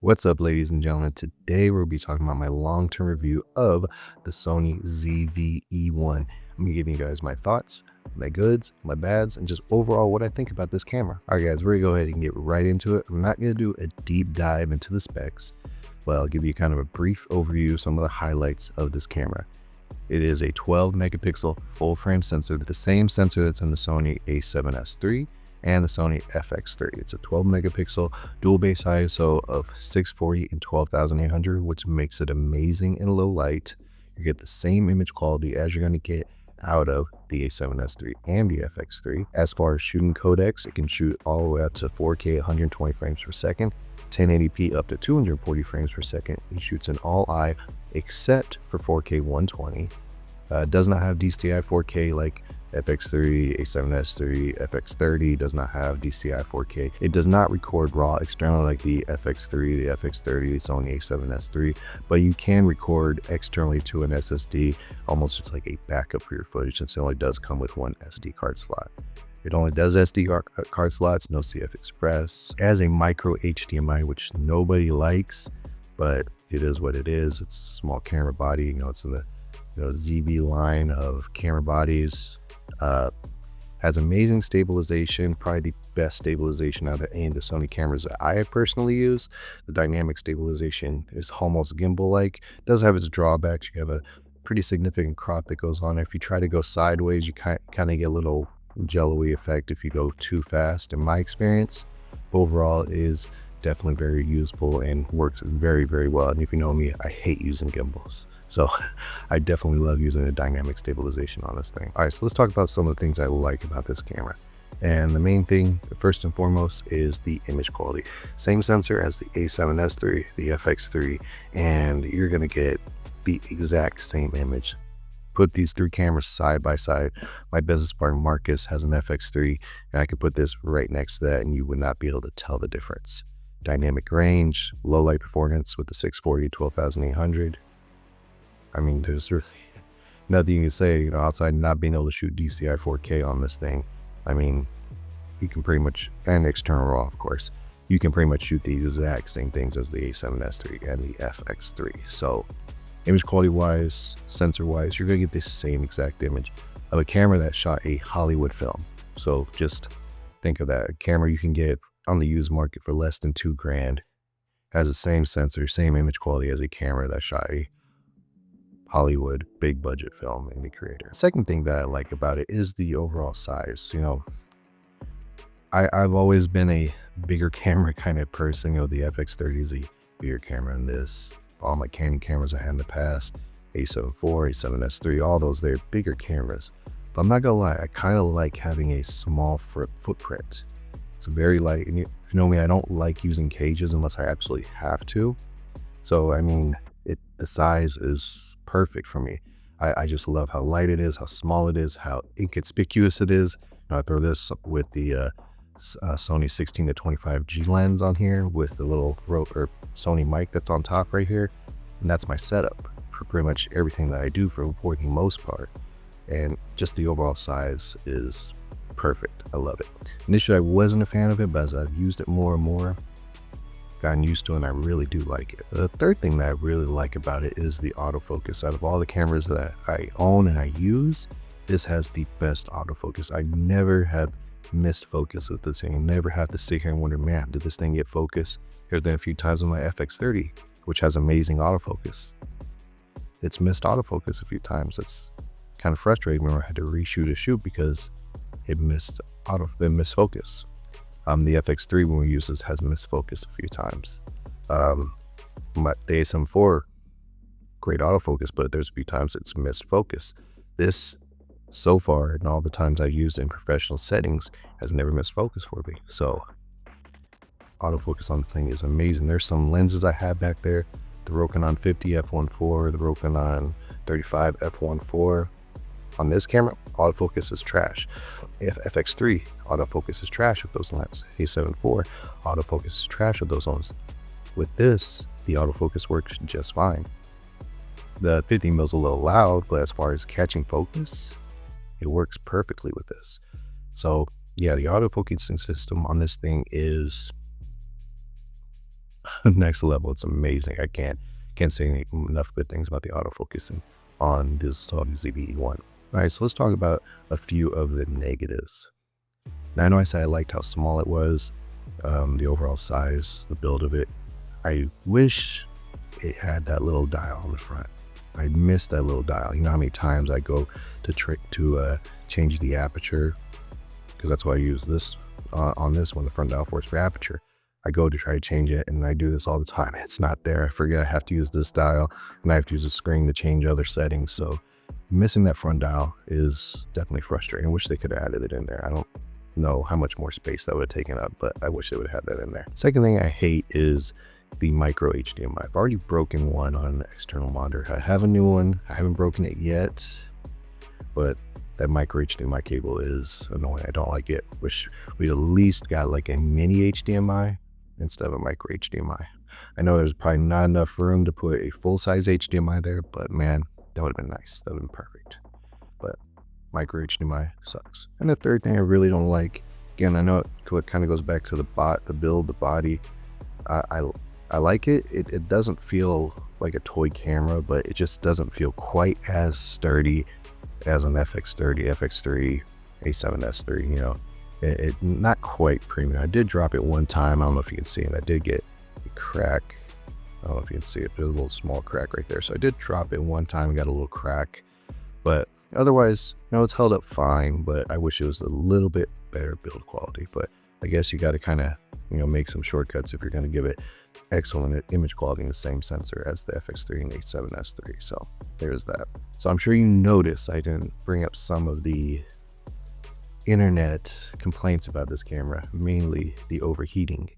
What's up, ladies and gentlemen? Today we'll be talking about my long-term review of the Sony ZV-E1. I'm gonna give you guys my thoughts, my goods, my bads, and just overall what I think about this camera. All right, guys, we're gonna go ahead and get right into it. I'm not gonna do a deep dive into the specs, but I'll give you kind of a brief overview of some of the highlights of this camera. It is a 12 megapixel full frame sensor, the same sensor that's in the Sony a7S III and the Sony FX30. It's a 12 megapixel dual base ISO of 640 and 12,800, which makes it amazing in low light. You get the same image quality as you're going to get out of the a7S III and the FX3. As far as shooting codecs, it can shoot all the way up to 4K 120 frames per second, 1080p up to 240 frames per second. It shoots in all eye except for 4K 120. Does not have DCI 4K like FX3, A7S III, FX30 does not have DCI 4K. It does not record RAW externally like the FX3, the FX30, the Sony A7S III, but you can record externally to an SSD, almost just like a backup for your footage, since it only does come with one SD card slot. It only does SD card slots, no CF Express. It has a micro HDMI, which nobody likes, but it is what it is. It's a small camera body, it's in the ZV line of camera bodies. Has amazing stabilization, probably the best stabilization out of any of the Sony cameras that I personally use. The dynamic stabilization is almost gimbal-like. It does have its drawbacks. You have a pretty significant crop that goes on. If you try to go sideways, you kind of get a little jello-y effect if you go too fast, in my experience. Overall, it is definitely very usable and works very, very well. And if you know me, I hate using gimbals. So I definitely love using a dynamic stabilization on this thing. All right, so let's talk about some of the things I like about this camera. And the main thing, first and foremost, is the image quality. Same sensor as the a7S III, the FX3, and you're gonna get the exact same image. Put these three cameras side by side. My business partner Marcus has an FX3, and I could put this right next to that and you would not be able to tell the difference. Dynamic range, low light performance with the 640 12,800. I mean, there's really nothing you can say, outside not being able to shoot DCI 4K on this thing. I mean, you can pretty much, and external RAW, of course, you can pretty much shoot the exact same things as the a7S III and the FX3. So image quality wise, sensor wise, you're gonna get the same exact image of a camera that shot a Hollywood film. So just think of that. A camera you can get on the used market for less than $2,000 has the same sensor, same image quality as a camera that shot a Hollywood big budget film in the creator. Second thing that I like about it is the overall size. I've always been a bigger camera kind of person. The FX30 is a bigger camera than this. All my Canon cameras I had in the past, A7 IV, A7S III, all those, they're bigger cameras. But I'm not gonna lie, I kind of like having a small footprint. It's very light, and if you know me, I don't like using cages unless I absolutely have to. So I mean, the size is perfect for me. I just love how light it is, how small it is, how inconspicuous it is. I throw this with the Sony 16-25G lens on here with the little Sony mic that's on top right here. And that's my setup for pretty much everything that I do for the most part. And just the overall size is perfect. I love it. Initially, I wasn't a fan of it, but as I've used it more and more, gotten used to it, and I really do like it. The third thing that I really like about it is the autofocus. Out of all the cameras that I own and I use, this has the best autofocus. I never have missed focus with this thing. Never have to sit here and wonder, man, did this thing get focus? There's been a few times with my FX30, which has amazing autofocus. It's missed autofocus a few times. It's kind of frustrating when I had to reshoot a shoot because it missed focus. The FX3, when we use this, has missed focus a few times. The A7 IV, great autofocus, but there's a few times it's missed focus. This, so far, and all the times I've used it in professional settings, has never missed focus for me. So autofocus on the thing is amazing. There's some lenses I have back there, the Rokinon 50 f1.4, the Rokinon 35 f1.4. On this camera, autofocus is trash. FX3, autofocus is trash with those lenses. A7 IV, autofocus is trash with those lenses. With this, the autofocus works just fine. The 50mm is a little loud, but as far as catching focus, it works perfectly with this. So yeah, the autofocusing system on this thing is next level. It's amazing. I can't say enough good things about the autofocusing on this Sony ZV-E1. All right, so let's talk about a few of the negatives. Now, I know I said I liked how small it was, the overall size, the build of it. I wish it had that little dial on the front. I miss that little dial. You know how many times I go to change the aperture, because that's why I use this on this one, the front dial force for aperture. I go to try to change it, and I do this all the time. It's not there. I forget I have to use this dial, and I have to use the screen to change other settings. So missing that front dial is definitely frustrating. I wish they could have added it in there. I don't know how much more space that would have taken up, but I wish they would have had that in there. Second thing I hate is the micro HDMI. I've already broken one on an external monitor. I have a new one. I haven't broken it yet, but that micro HDMI cable is annoying. I don't like it. Wish we'd at least got like a mini HDMI instead of a micro HDMI. I know there's probably not enough room to put a full-size HDMI there, but man, that would have been nice. That would have been perfect. But micro HDMI sucks. And the third thing I really don't like, again, I know it kind of goes back to the build, the body. I like it. It doesn't feel like a toy camera, but it just doesn't feel quite as sturdy as an FX30, FX3, A7S3, you know. It not quite premium. I did drop it one time. I don't know if you can see it. I did get a crack. I don't know if you can see it. There's a little small crack right there. So I did drop it one time and got a little crack. But otherwise, you know, it's held up fine, but I wish it was a little bit better build quality. But I guess you got to kind of, you know, make some shortcuts if you're going to give it excellent image quality in the same sensor as the FX3 and A7S3. So there's that. So I'm sure you noticed I didn't bring up some of the internet complaints about this camera, mainly the overheating.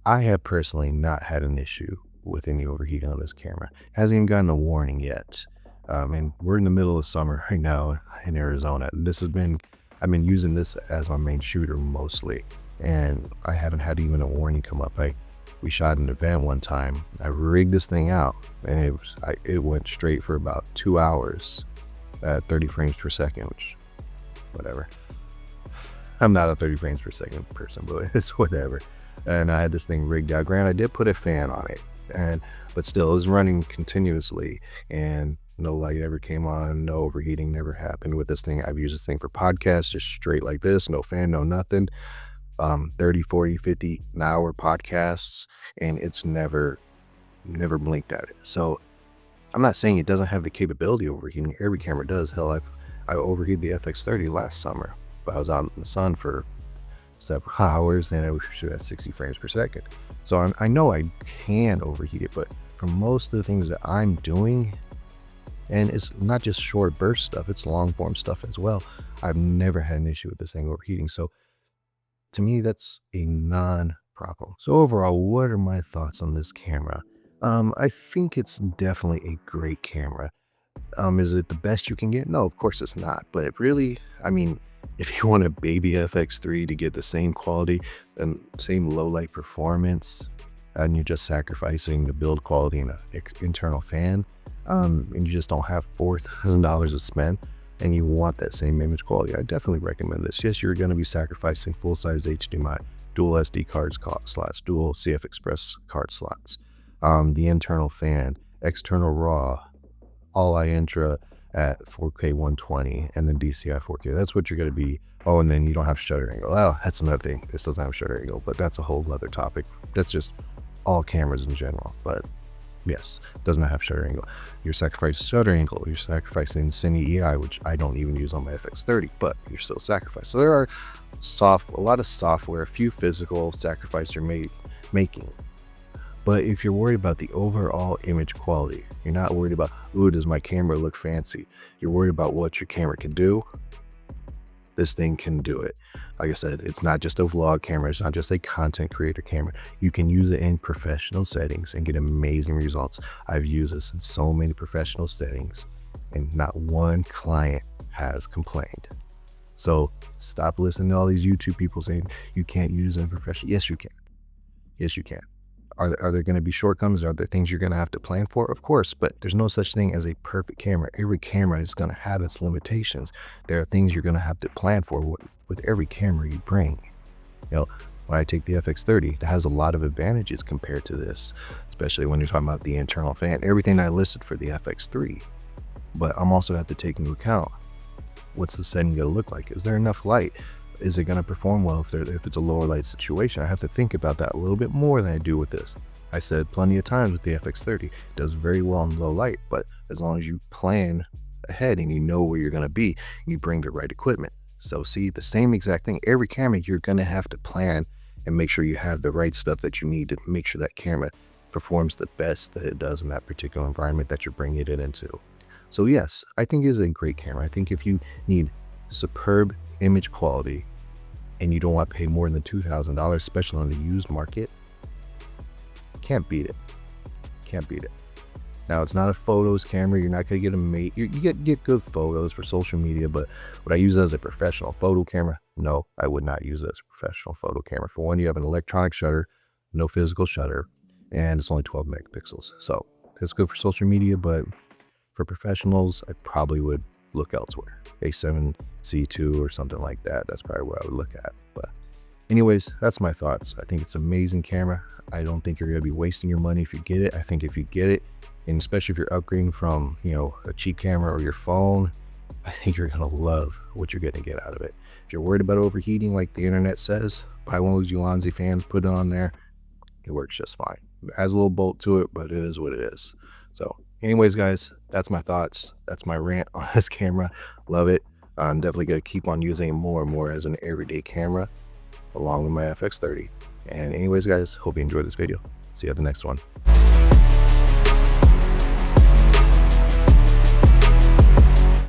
I have personally not had an issue with any overheating on this camera. Hasn't even gotten a warning yet. And we're in the middle of summer right now in Arizona. I've been using this as my main shooter mostly, and I haven't had even a warning come up. We shot an event one time. I rigged this thing out, and it went straight for about 2 hours at 30 frames per second, which, whatever. I'm not a 30 frames per second person, but it's whatever. And I had this thing rigged out. Granted, I did put a fan on it, but still, it was running continuously, and no light ever came on, no overheating never happened with this thing. I've used this thing for podcasts, just straight like this, no fan, no nothing. 30, 40, 50 an hour podcasts, and it's never blinked at it. So I'm not saying it doesn't have the capability of overheating. Every camera does. Hell, I overheated the FX30 last summer, but I was out in the sun for several hours and I was shooting at 60 frames per second. So I know I can overheat it, but for most of the things that I'm doing, and it's not just short burst stuff, it's long form stuff as well, I've never had an issue with this thing overheating. So to me, that's a non-problem. So overall, what are my thoughts on this camera? I think it's definitely a great camera. Is it the best you can get? No, of course it's not. But really, I mean, if you want a baby FX3 to get the same quality and same low light performance, and you're just sacrificing the build quality and an internal fan, and you just don't have $4,000 to spend, and you want that same image quality, I definitely recommend this. Yes, you're going to be sacrificing full-size HDMI, dual SD card slots, dual CF Express card slots, the internal fan, external RAW, all iIntra at 4K 120, and then DCI 4K. That's what you're going to be. Oh, and then you don't have shutter angle. Well, that's another thing. This doesn't have shutter angle, but that's a whole other topic. That's just all cameras in general. But yes, does not have shutter angle. You're sacrificing shutter angle. You're sacrificing Cine EI, which I don't even use on my FX30, but you're still sacrificing. So there are a lot of software, a few physical sacrifices you're making. But if you're worried about the overall image quality, you're not worried about, ooh, does my camera look fancy? You're worried about what your camera can do. This thing can do it. Like I said, it's not just a vlog camera. It's not just a content creator camera. You can use it in professional settings and get amazing results. I've used this in so many professional settings, and not one client has complained. So stop listening to all these YouTube people saying you can't use it in professional. Yes, you can. Yes, you can. Are there going to be shortcomings? Are there things you're going to have to plan for? Of course, but there's no such thing as a perfect camera. Every camera is going to have its limitations. There are things you're going to have to plan for with every camera you bring. You know, when I take the FX30, that has a lot of advantages compared to this, especially when you're talking about the internal fan, everything I listed for the FX3. But I'm also have to take into account, what's the setting gonna look like? Is there enough light? Is it gonna perform well if it's a lower light situation? I have to think about that a little bit more than I do with this. I said plenty of times with the FX30, it does very well in low light, but as long as you plan ahead and you know where you're gonna be, you bring the right equipment. So see, the same exact thing, every camera you're gonna have to plan and make sure you have the right stuff that you need to make sure that camera performs the best that it does in that particular environment that you're bringing it into. So yes, I think it is a great camera. I think if you need superb image quality and you don't want to pay more than $2,000, especially on the used market, can't beat it. Can't beat it. Now, it's not a photos camera. You're not going to get you get good photos for social media, but would I use it as a professional photo camera? No, I would not use it as a professional photo camera. For one, you have an electronic shutter, no physical shutter, and it's only 12 megapixels. So it's good for social media, but for professionals, I probably would look elsewhere. A7C2 or something like that. That's probably what I would look at. But anyways, that's my thoughts. I think it's an amazing camera. I don't think you're going to be wasting your money if you get it. I think if you get it, and especially if you're upgrading from, a cheap camera or your phone, I think you're going to love what you're going to get out of it. If you're worried about overheating, like the internet says, buy one of those Ulanzi fans, put it on there. It works just fine. It has a little bolt to it, but it is what it is. So anyways, guys, that's my thoughts. That's my rant on this camera. Love it. I'm definitely going to keep on using it more and more as an everyday camera along with my FX30. And anyways, guys, hope you enjoyed this video. See you at the next one.